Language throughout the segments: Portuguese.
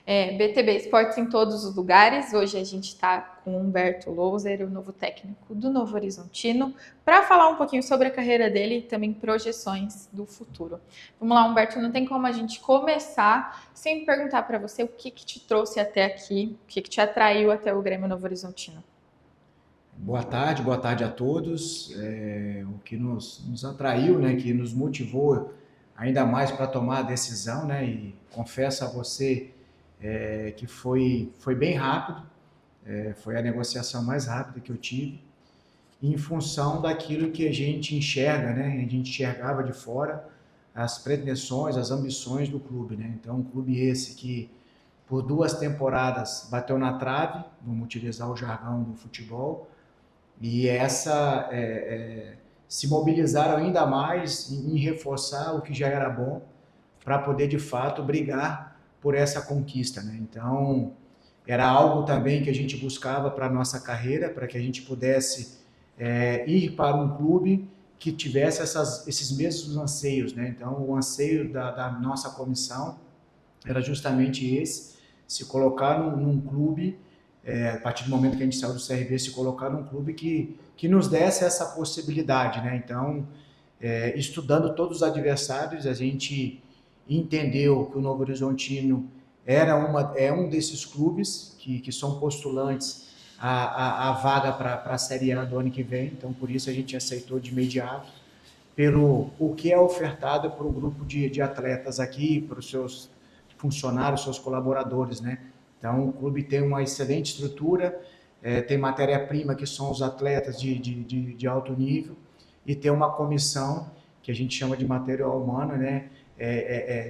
BTB Esportes em todos os lugares. Hoje a gente está com o Humberto Louser, o novo técnico do Novo Horizontino, para falar um pouquinho sobre a carreira dele e também projeções do futuro. Vamos lá, Humberto, não tem como a gente começar sem perguntar para você o que te trouxe até aqui, o que te atraiu até o Grêmio Novo Horizontino. Boa tarde a todos. O que nos atraiu, né, que nos motivou ainda mais para tomar a decisão, né, e confesso a você que foi bem rápido, foi a negociação mais rápida que eu tive, em função daquilo que a gente enxerga, né, a gente enxergava de fora as pretensões, as ambições do clube, né. Então, um clube esse que por 2 temporadas bateu na trave, vamos utilizar o jargão do futebol, e se mobilizaram ainda mais em reforçar o que já era bom para poder de fato brigar por essa conquista, né? Então era algo também que a gente buscava para a nossa carreira, para que a gente pudesse ir para um clube que tivesse esses mesmos anseios, né? Então o anseio da nossa comissão era justamente esse, se colocar num clube, a partir do momento que a gente saiu do CRB, se colocar num clube que nos desse essa possibilidade, né? Então, estudando todos os adversários, a gente entendeu que o Novo Horizontino é um desses clubes que são postulantes à vaga para a Série A do ano que vem, então por isso a gente aceitou de imediato, pelo o que é ofertado para o grupo de atletas aqui, para os seus funcionários, seus colaboradores, né? Então, o clube tem uma excelente estrutura, tem matéria-prima, que são os atletas de alto nível, e tem uma comissão, que a gente chama de material humano, né?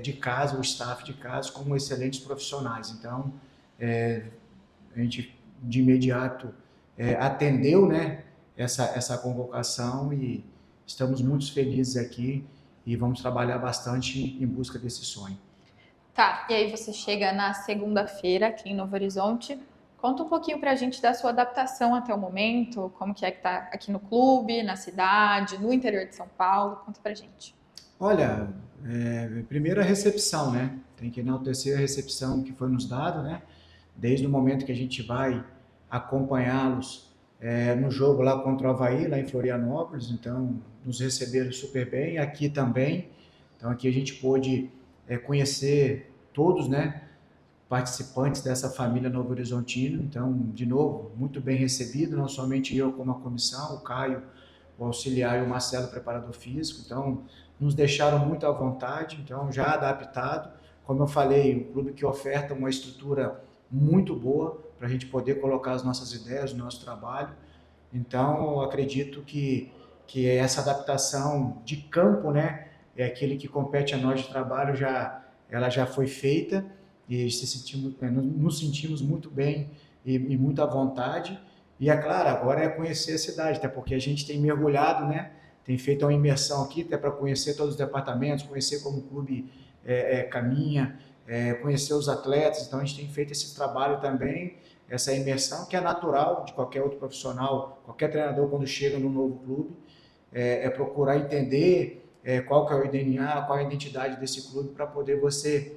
De casa, o staff de casa, como excelentes profissionais. Então, a gente, de imediato, atendeu, né, essa convocação e estamos muito felizes aqui e vamos trabalhar bastante em busca desse sonho. Tá, e aí você chega na segunda-feira aqui em Novo Horizonte. Conta um pouquinho pra gente da sua adaptação até o momento, como que tá aqui no clube, na cidade, no interior de São Paulo. Conta pra gente. Olha, primeiro a recepção, né? Tem que enaltecer a recepção que foi nos dada, né? Desde o momento que a gente vai acompanhá-los no jogo lá contra o Avaí, lá em Florianópolis, então nos receberam super bem, aqui também. Então aqui a gente pôde conhecer todos, né, participantes dessa família Novo Horizontino. Então, de novo, muito bem recebido, não somente eu como a comissão, o Caio, o auxiliar e o Marcelo, preparador físico. Então, nos deixaram muito à vontade, então já adaptado. Como eu falei, um clube que oferta uma estrutura muito boa para a gente poder colocar as nossas ideias, o nosso trabalho. Então, eu acredito que essa adaptação de campo, né, é aquele que compete a nós de trabalho, ela já foi feita e nos sentimos muito bem e muito à vontade. E é claro, agora é conhecer a cidade, até porque a gente tem mergulhado, né, tem feito uma imersão aqui, até para conhecer todos os departamentos, conhecer como o clube caminha, conhecer os atletas. Então a gente tem feito esse trabalho também, essa imersão que é natural de qualquer outro profissional, qualquer treinador quando chega num novo clube, procurar entender qual que é o DNA, qual é a identidade desse clube, para poder você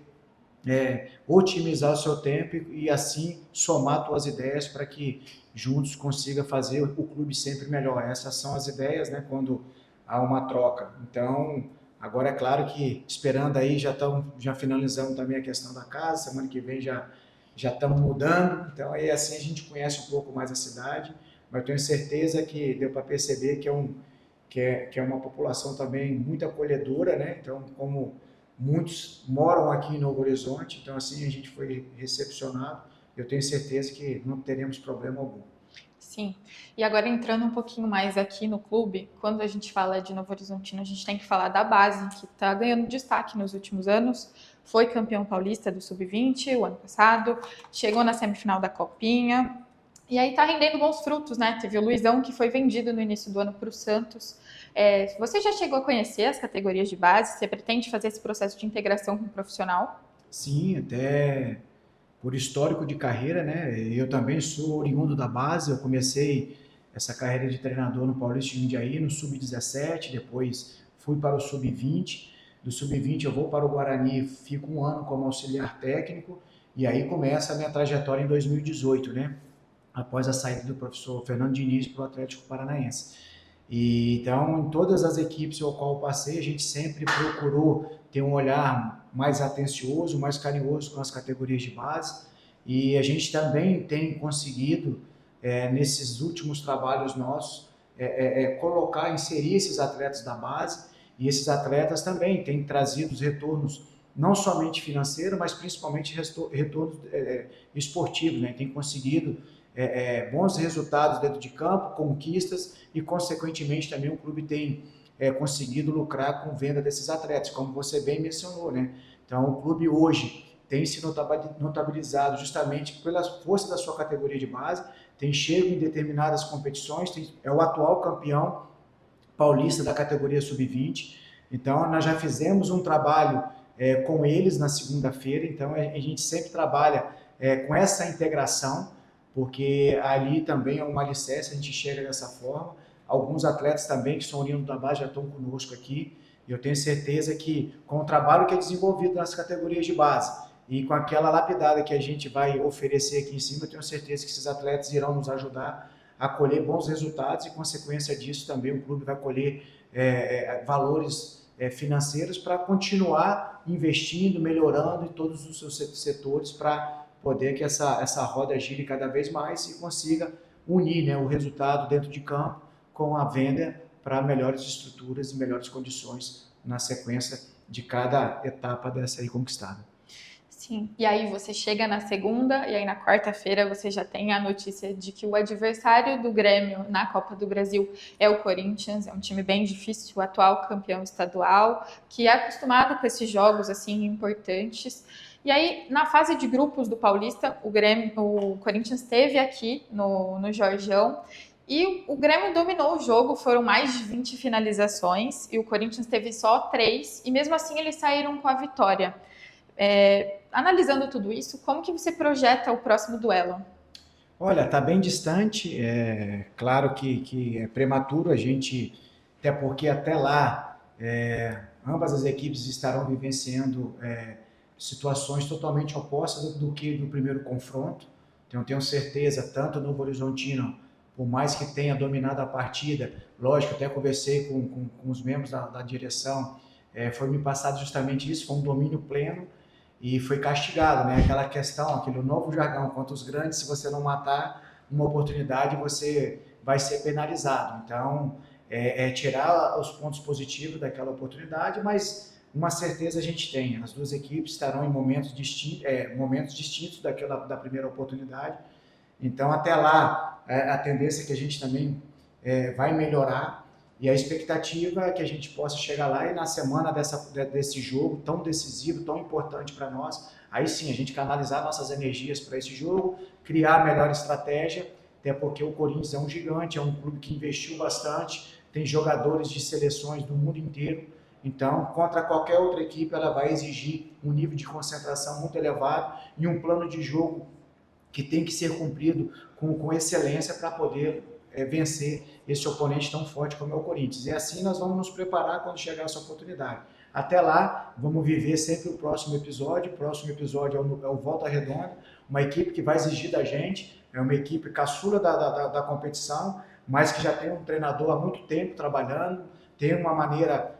otimizar o seu tempo e assim somar suas ideias para que juntos consiga fazer o clube sempre melhor. Essas são as ideias, né, quando há uma troca. Então, agora é claro que esperando aí, já finalizamos também a questão da casa, semana que vem já estamos mudando, então aí assim a gente conhece um pouco mais a cidade, mas eu tenho certeza que deu para perceber que é uma população também muito acolhedora, né? Então, como muitos moram aqui em Novo Horizonte, então assim a gente foi recepcionado, eu tenho certeza que não teremos problema algum. Sim. E agora entrando um pouquinho mais aqui no clube, quando a gente fala de Novo Horizontino, a gente tem que falar da base, que está ganhando destaque nos últimos anos. Foi campeão paulista do Sub-20 o ano passado, chegou na semifinal da Copinha, e aí tá rendendo bons frutos, né? Teve o Luizão, que foi vendido no início do ano para o Santos. Você já chegou a conhecer as categorias de base? Você pretende fazer esse processo de integração com o profissional? Sim, até por histórico de carreira, né? Eu também sou oriundo da base, eu comecei essa carreira de treinador no Paulista de Jundiaí, no Sub-17, depois fui para o Sub-20, do Sub-20 eu vou para o Guarani, fico um ano como auxiliar técnico, E aí começa a minha trajetória em 2018, né? Após a saída do professor Fernando Diniz para o Atlético Paranaense. E, então, em todas as equipes ao qual eu passei, a gente sempre procurou ter um olhar mais atencioso, mais carinhoso com as categorias de base. E a gente também tem conseguido, nesses últimos trabalhos nossos, colocar, inserir esses atletas da base. E esses atletas também têm trazido os retornos, não somente financeiros, mas principalmente retornos esportivos, né? Tem conseguido bons resultados dentro de campo, conquistas e, consequentemente, também o clube tem conseguido lucrar com venda desses atletas, como você bem mencionou, né? Então, o clube hoje tem se notabilizado justamente pela força da sua categoria de base, tem chego em determinadas competições, é o atual campeão paulista da categoria sub-20. Então, nós já fizemos um trabalho com eles na segunda-feira, então a gente sempre trabalha com essa integração, porque ali também é um alicerce, a gente chega dessa forma. Alguns atletas também que são oriundos da base já estão conosco aqui, e eu tenho certeza que com o trabalho que é desenvolvido nas categorias de base e com aquela lapidada que a gente vai oferecer aqui em cima, eu tenho certeza que esses atletas irão nos ajudar a colher bons resultados e, consequência disso, também o clube vai colher valores financeiros para continuar investindo, melhorando em todos os seus setores para poder que essa roda gire cada vez mais e consiga unir, né, o resultado dentro de campo com a venda para melhores estruturas e melhores condições na sequência de cada etapa dessa aí conquistada. Sim, e aí você chega na segunda e aí na quarta-feira você já tem a notícia de que o adversário do Grêmio na Copa do Brasil é o Corinthians, é um time bem difícil, o atual campeão estadual, que é acostumado com esses jogos assim importantes. E aí, na fase de grupos do Paulista, o Corinthians esteve aqui no Jorjão e o Grêmio dominou o jogo, foram mais de 20 finalizações e o Corinthians teve só 3, e mesmo assim eles saíram com a vitória. Analisando tudo isso, como que você projeta o próximo duelo? Olha, está bem distante, é claro que é prematuro a gente, até porque até lá ambas as equipes estarão vivenciando situações totalmente opostas do que no primeiro confronto. Então, tenho certeza, tanto no Novo Horizontino, por mais que tenha dominado a partida, lógico, até conversei com os membros da direção, foi me passado justamente isso, foi um domínio pleno, e foi castigado, né? Aquela questão, aquele novo jargão contra os grandes, se você não matar uma oportunidade, você vai ser penalizado. Então, tirar os pontos positivos daquela oportunidade, mas uma certeza a gente tem, as duas equipes estarão em momentos distintos da primeira oportunidade. Então, até lá, a tendência é que a gente também vai melhorar, e a expectativa é que a gente possa chegar lá e na semana desse jogo tão decisivo, tão importante para nós, aí sim a gente canalizar nossas energias para esse jogo, criar a melhor estratégia, até porque o Corinthians é um gigante, é um clube que investiu bastante, tem jogadores de seleções do mundo inteiro, então contra qualquer outra equipe ela vai exigir um nível de concentração muito elevado e um plano de jogo que tem que ser cumprido com excelência para poder vencer esse oponente tão forte como é o Corinthians. E assim nós vamos nos preparar quando chegar essa oportunidade. Até lá, vamos viver sempre o próximo episódio. O próximo episódio é o Volta Redonda, uma equipe que vai exigir da gente, é uma equipe caçula da competição, mas que já tem um treinador há muito tempo trabalhando, tem uma maneira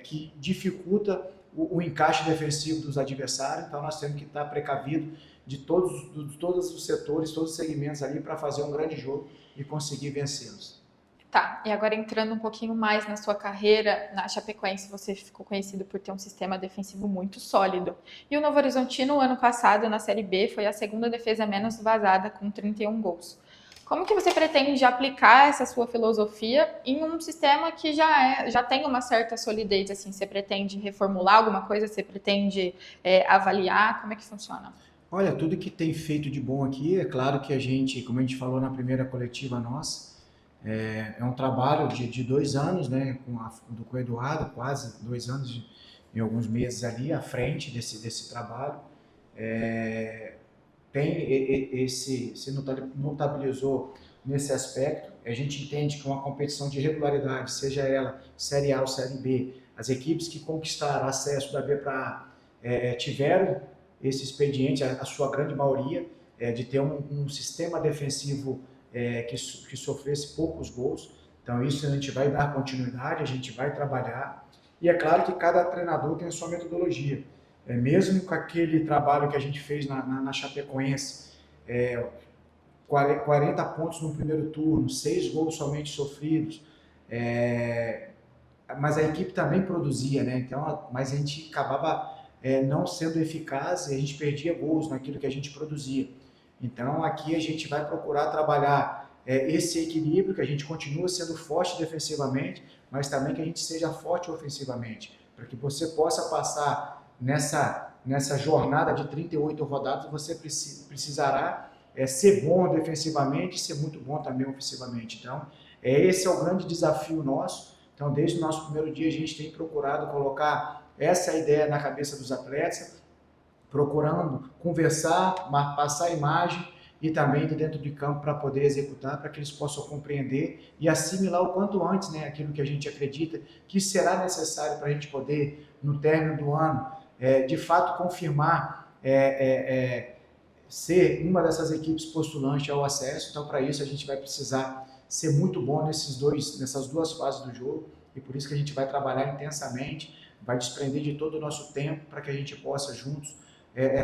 que dificulta o encaixe defensivo dos adversários, então nós temos que estar precavido de todos os setores, todos os segmentos ali para fazer um grande jogo e conseguir vencê-los. Tá, e agora entrando um pouquinho mais na sua carreira, na Chapecoense você ficou conhecido por ter um sistema defensivo muito sólido. E o Novo Horizontino, ano passado, na Série B, foi a segunda defesa menos vazada, com 31 gols. Como que você pretende aplicar essa sua filosofia em um sistema que já tem uma certa solidez? Assim, você pretende reformular alguma coisa? Você pretende avaliar? Como é que funciona? Olha, tudo que tem feito de bom aqui, é claro que a gente, como a gente falou na primeira coletiva nossa, é um trabalho de 2 anos, né, com o Eduardo, quase 2 anos e alguns meses ali à frente desse trabalho. Se notabilizou nesse aspecto. A gente entende que uma competição de regularidade, seja ela Série A ou Série B, as equipes que conquistaram acesso da B para A tiveram esse expediente, a sua grande maioria, de ter um sistema defensivo que sofresse poucos gols. Então isso a gente vai dar continuidade, a gente vai trabalhar. E é claro que cada treinador tem a sua metodologia. Mesmo com aquele trabalho que a gente fez na Chapecoense, 40 pontos no primeiro turno, 6 gols somente sofridos, mas a equipe também produzia, né? Então, mas a gente acabava não sendo eficaz e a gente perdia gols naquilo que a gente produzia. Então, aqui a gente vai procurar trabalhar esse equilíbrio, que a gente continua sendo forte defensivamente, mas também que a gente seja forte ofensivamente, para que você possa passar nessa jornada de 38 rodadas, você precisará ser bom defensivamente e ser muito bom também ofensivamente. Então, esse é o grande desafio nosso. Então, desde o nosso primeiro dia, a gente tem procurado colocar essa ideia na cabeça dos atletas, procurando conversar, passar a imagem e também de dentro de campo para poder executar, para que eles possam compreender e assimilar o quanto antes, né, aquilo que a gente acredita que será necessário para a gente poder, no término do ano, de fato confirmar ser uma dessas equipes postulantes ao acesso. Então, para isso, a gente vai precisar ser muito bom nessas duas fases do jogo, e por isso que a gente vai trabalhar intensamente, vai desprender de todo o nosso tempo para que a gente possa juntos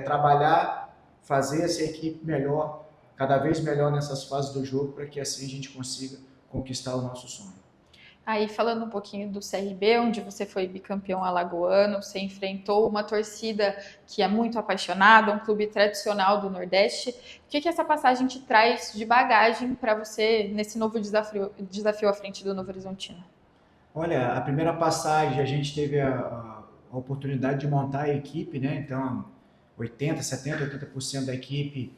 trabalhar, fazer essa equipe melhor, cada vez melhor nessas fases do jogo, para que assim a gente consiga conquistar o nosso sonho. Aí, falando um pouquinho do CRB, onde você foi bicampeão alagoano, você enfrentou uma torcida que é muito apaixonada, um clube tradicional do Nordeste. O que essa passagem te traz de bagagem para você nesse novo desafio à frente do Novo Horizontino? Olha, a primeira passagem a gente teve a oportunidade de montar a equipe, né? Então, 80% da equipe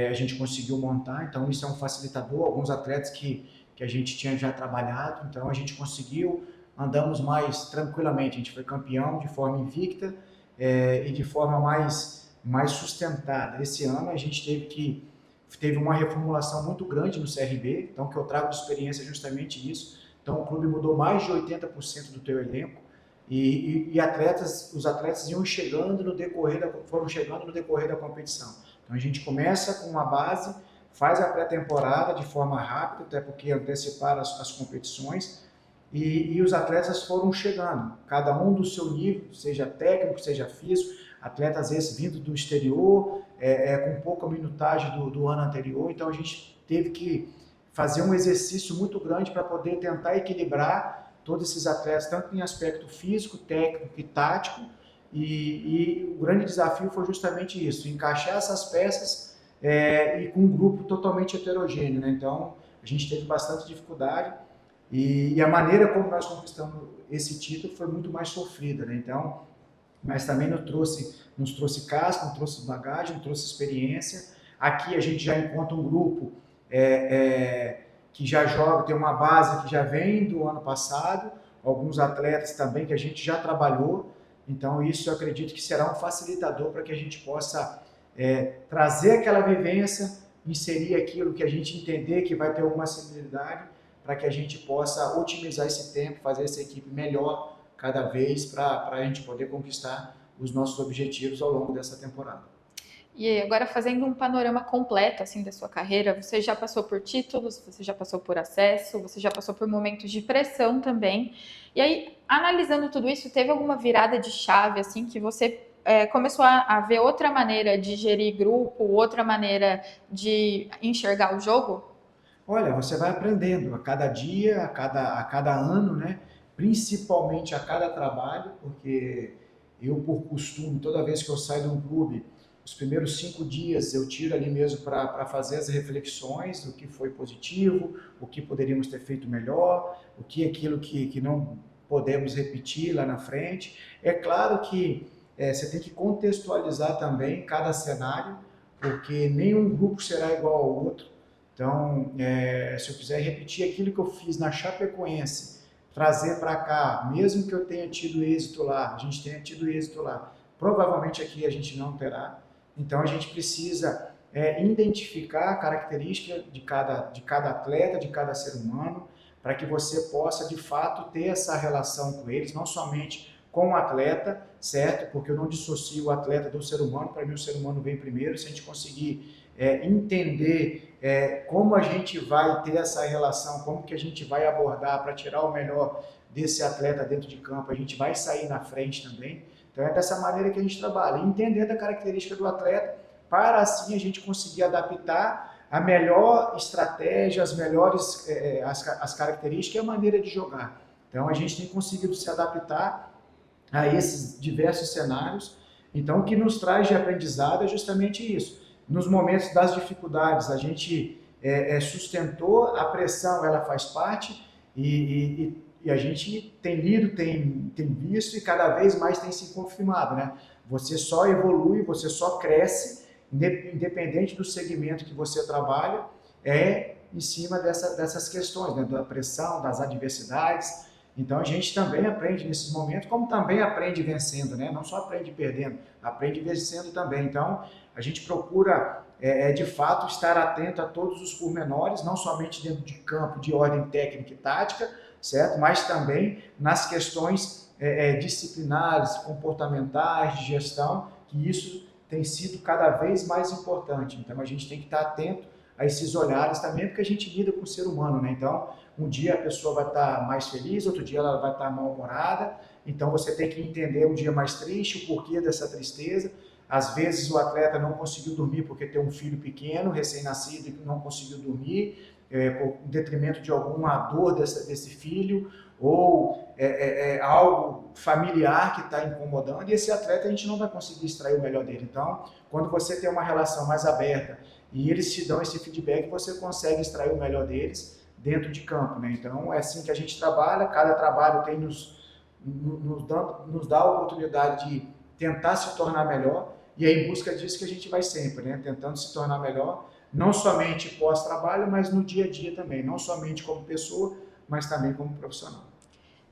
a gente conseguiu montar, então isso é um facilitador. Alguns atletas que a gente tinha já trabalhado, então a gente conseguiu, andamos mais tranquilamente, a gente foi campeão de forma invicta e de forma mais sustentada. Esse ano a gente teve uma reformulação muito grande no CRB, então que eu trago de experiência é justamente isso. Então o clube mudou mais de 80% do teu elenco e os atletas foram chegando no decorrer da competição. Então a gente começa com uma base, faz a pré-temporada de forma rápida, até porque anteciparam as competições, e os atletas foram chegando, cada um do seu nível, seja técnico, seja físico, atletas esses vindo do exterior, com pouca minutagem do ano anterior. Então a gente teve que fazer um exercício muito grande para poder tentar equilibrar todos esses atletas, tanto em aspecto físico, técnico e tático, e o grande desafio foi justamente isso, encaixar essas peças e com um grupo totalmente heterogêneo, né? Então a gente teve bastante dificuldade e a maneira como nós conquistamos esse título foi muito mais sofrida, né? Então, mas também nos trouxe casca, nos trouxe bagagem, nos trouxe experiência. Aqui a gente já encontra um grupo que já joga, tem uma base que já vem do ano passado, alguns atletas também que a gente já trabalhou. Então isso eu acredito que será um facilitador para que a gente possa trazer aquela vivência, inserir aquilo que a gente entender que vai ter alguma acessibilidade, para que a gente possa otimizar esse tempo, fazer essa equipe melhor cada vez, para a gente poder conquistar os nossos objetivos ao longo dessa temporada. E agora, fazendo um panorama completo assim da sua carreira, você já passou por títulos, você já passou por acesso, você já passou por momentos de pressão também. E aí, analisando tudo isso, teve alguma virada de chave assim que você começou a ver outra maneira de gerir grupo, outra maneira de enxergar o jogo? Olha, você vai aprendendo a cada dia, a cada ano, né? Principalmente a cada trabalho, porque eu, por costume, toda vez que eu saio de um clube, os primeiros 5 dias eu tiro ali mesmo para fazer as reflexões do que foi positivo, o que poderíamos ter feito melhor, o que é aquilo que não podemos repetir lá na frente. É claro que você tem que contextualizar também cada cenário, porque nenhum grupo será igual ao outro. Então, se eu quiser repetir aquilo que eu fiz na Chapecoense, trazer para cá, mesmo que eu tenha tido êxito lá, a gente tenha tido êxito lá, provavelmente aqui a gente não terá. Então, a gente precisa identificar a característica de cada atleta, de cada ser humano, para que você possa, de fato, ter essa relação com eles, não somente com o atleta, certo? Porque eu não dissocio o atleta do ser humano, para mim o ser humano vem primeiro. Se a gente conseguir entender como a gente vai ter essa relação, como que a gente vai abordar para tirar o melhor desse atleta dentro de campo, a gente vai sair na frente também. Então é dessa maneira que a gente trabalha, entender a característica do atleta, para assim a gente conseguir adaptar a melhor estratégia, as melhores as características e a maneira de jogar. Então a gente tem conseguido se adaptar a esses diversos cenários. Então o que nos traz de aprendizado é justamente isso. Nos momentos das dificuldades a gente sustentou, a pressão ela faz parte e a gente tem lido, tem visto e cada vez mais tem se confirmado, né? Você só evolui, você só cresce, independente do segmento que você trabalha, em cima dessas questões, né? Da pressão, das adversidades. Então a gente também aprende nesses momentos, como também aprende vencendo, né? Não só aprende perdendo, aprende vencendo também. Então a gente procura de fato estar atento a todos os pormenores, não somente dentro de campo de ordem técnica e tática, certo? Mas também nas questões disciplinares, comportamentais, de gestão, que isso tem sido cada vez mais importante. Então a gente tem que estar atento a esses olhares também, porque a gente lida com o ser humano, né? Então um dia a pessoa vai estar mais feliz, outro dia ela vai estar mal-humorada, então você tem que entender um dia mais triste, o porquê dessa tristeza. Às vezes o atleta não conseguiu dormir porque tem um filho pequeno, recém-nascido, e não conseguiu dormir, por detrimento de alguma dor desse filho, ou algo familiar que está incomodando, e esse atleta a gente não vai conseguir extrair o melhor dele. Então, quando você tem uma relação mais aberta e eles te dão esse feedback, você consegue extrair o melhor deles dentro de campo, né? Então, é assim que a gente trabalha, cada trabalho tem nos dá a oportunidade de tentar se tornar melhor, e é em busca disso que a gente vai sempre, né? Tentando se tornar melhor, não somente pós-trabalho, mas no dia a dia também, não somente como pessoa, mas também como profissional.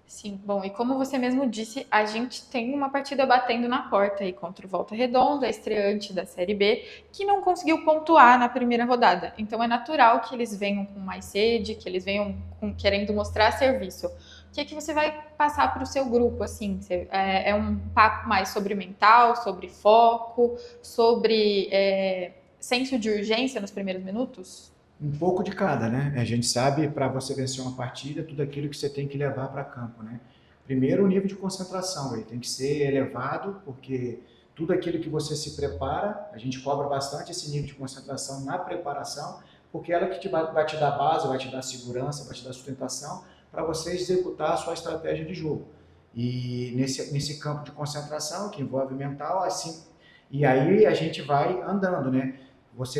Sim, bom, e como você mesmo disse, a gente tem uma partida batendo na porta aí contra o Volta Redonda, estreante da Série B, que não conseguiu pontuar na primeira rodada. Então é natural que eles venham com mais sede, que eles venham querendo mostrar serviço. O que é que você vai passar para o seu grupo, assim? É um papo mais sobre mental, sobre foco, sobre senso de urgência nos primeiros minutos? Um pouco de cada, né? A gente sabe, para você vencer uma partida, tudo aquilo que você tem que levar para campo, né? Primeiro, o nível de concentração, ele tem que ser elevado, porque tudo aquilo que você se prepara, a gente cobra bastante esse nível de concentração na preparação, porque ela que vai te dar base, vai te dar segurança, vai te dar sustentação para você executar a sua estratégia de jogo. E nesse campo de concentração, que envolve mental, assim, e aí a gente vai andando, né?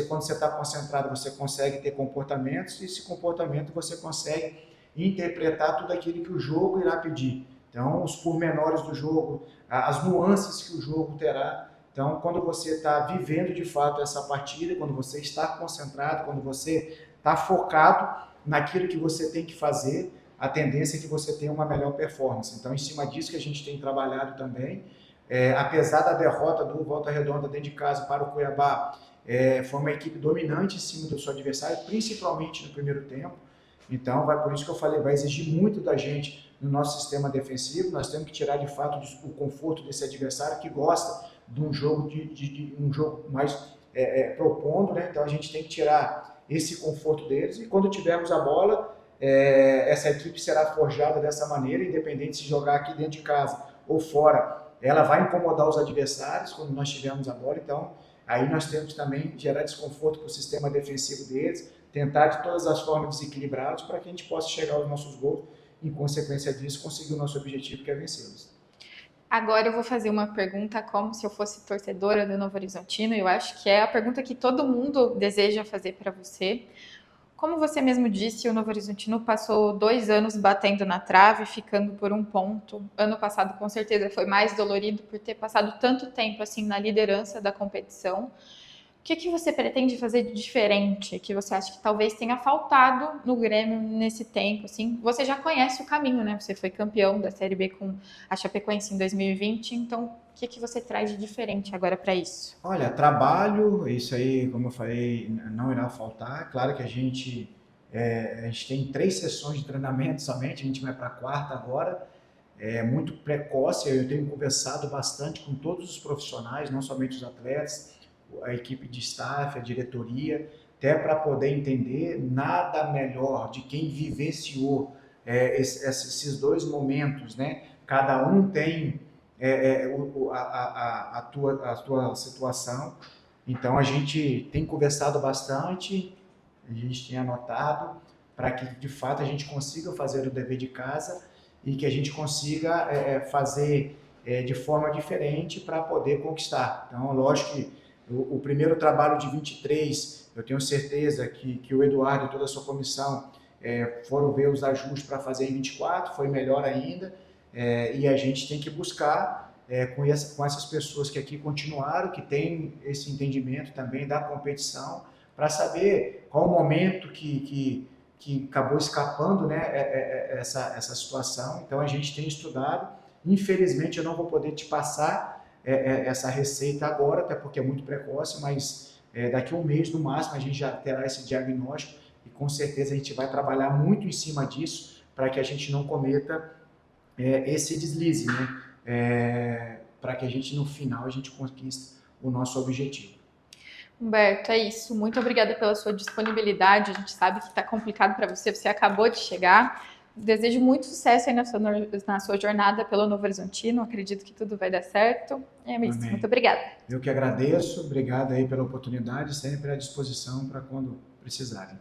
Quando você está concentrado, você consegue ter comportamentos, e esse comportamento você consegue interpretar tudo aquilo que o jogo irá pedir. Então, os pormenores do jogo, as nuances que o jogo terá. Então, quando você está vivendo de fato essa partida, quando você está concentrado, quando você está focado naquilo que você tem que fazer, a tendência é que você tenha uma melhor performance. Então, em cima disso que a gente tem trabalhado também, apesar da derrota do Volta Redonda dentro de casa para o Cuiabá, foi uma equipe dominante em cima do seu adversário, principalmente no primeiro tempo. Então, por isso que eu falei, vai exigir muito da gente no nosso sistema defensivo. Nós temos que tirar de fato o conforto desse adversário que gosta de um jogo, um jogo mais propondo, né? Então a gente tem que tirar esse conforto deles, e quando tivermos a bola, essa equipe será forjada dessa maneira, independente se jogar aqui dentro de casa ou fora, ela vai incomodar os adversários quando nós tivermos a bola. Então aí nós temos que também gerar desconforto para o sistema defensivo deles, tentar de todas as formas desequilibrados para que a gente possa chegar aos nossos gols e, em consequência disso, conseguir o nosso objetivo, que é vencê-los. Agora eu vou fazer uma pergunta como se eu fosse torcedora do Novo Horizontino. Eu acho que é a pergunta que todo mundo deseja fazer para você. Como você mesmo disse, o Novo Horizontino passou 2 anos batendo na trave, ficando por um ponto. Ano passado, com certeza, foi mais dolorido por ter passado tanto tempo assim na liderança da competição. O que você pretende fazer de diferente, que você acha que talvez tenha faltado no Grêmio nesse tempo? Assim? Você já conhece o caminho, né? Você foi campeão da Série B com a Chapecoense em 2020, então o que você traz de diferente agora para isso? Olha, trabalho, isso aí, como eu falei, não irá faltar. Claro que a gente tem 3 sessões de treinamento somente, a gente vai para a 4ª agora. muito precoce. Eu tenho conversado bastante com todos os profissionais, não somente os atletas, a equipe de staff, a diretoria, até para poder entender nada melhor de quem vivenciou esses dois momentos, né? Cada um tem a tua situação, então a gente tem conversado bastante, a gente tem anotado para que de fato a gente consiga fazer o dever de casa e que a gente consiga fazer de forma diferente para poder conquistar. Então, lógico que o primeiro trabalho de 23, eu tenho certeza que o Eduardo e toda a sua comissão foram ver os ajustes para fazer em 24, foi melhor ainda, e a gente tem que buscar com essas pessoas que aqui continuaram, que têm esse entendimento também da competição, para saber qual o momento que acabou escapando, né, essa situação. Então a gente tem estudado. Infelizmente eu não vou poder te passar essa receita agora, até porque é muito precoce, mas daqui a um mês no máximo a gente já terá esse diagnóstico e com certeza a gente vai trabalhar muito em cima disso para que a gente não cometa esse deslize, né? Para que a gente no final a gente conquiste o nosso objetivo. Humberto, é isso. Muito obrigada pela sua disponibilidade. A gente sabe que está complicado para você, você acabou de chegar. Desejo muito sucesso aí na sua jornada pelo Novo Horizontino. Acredito que tudo vai dar certo. É isso. Amém. Muito obrigada. Eu que agradeço. Obrigado aí pela oportunidade, sempre à disposição para quando precisarem.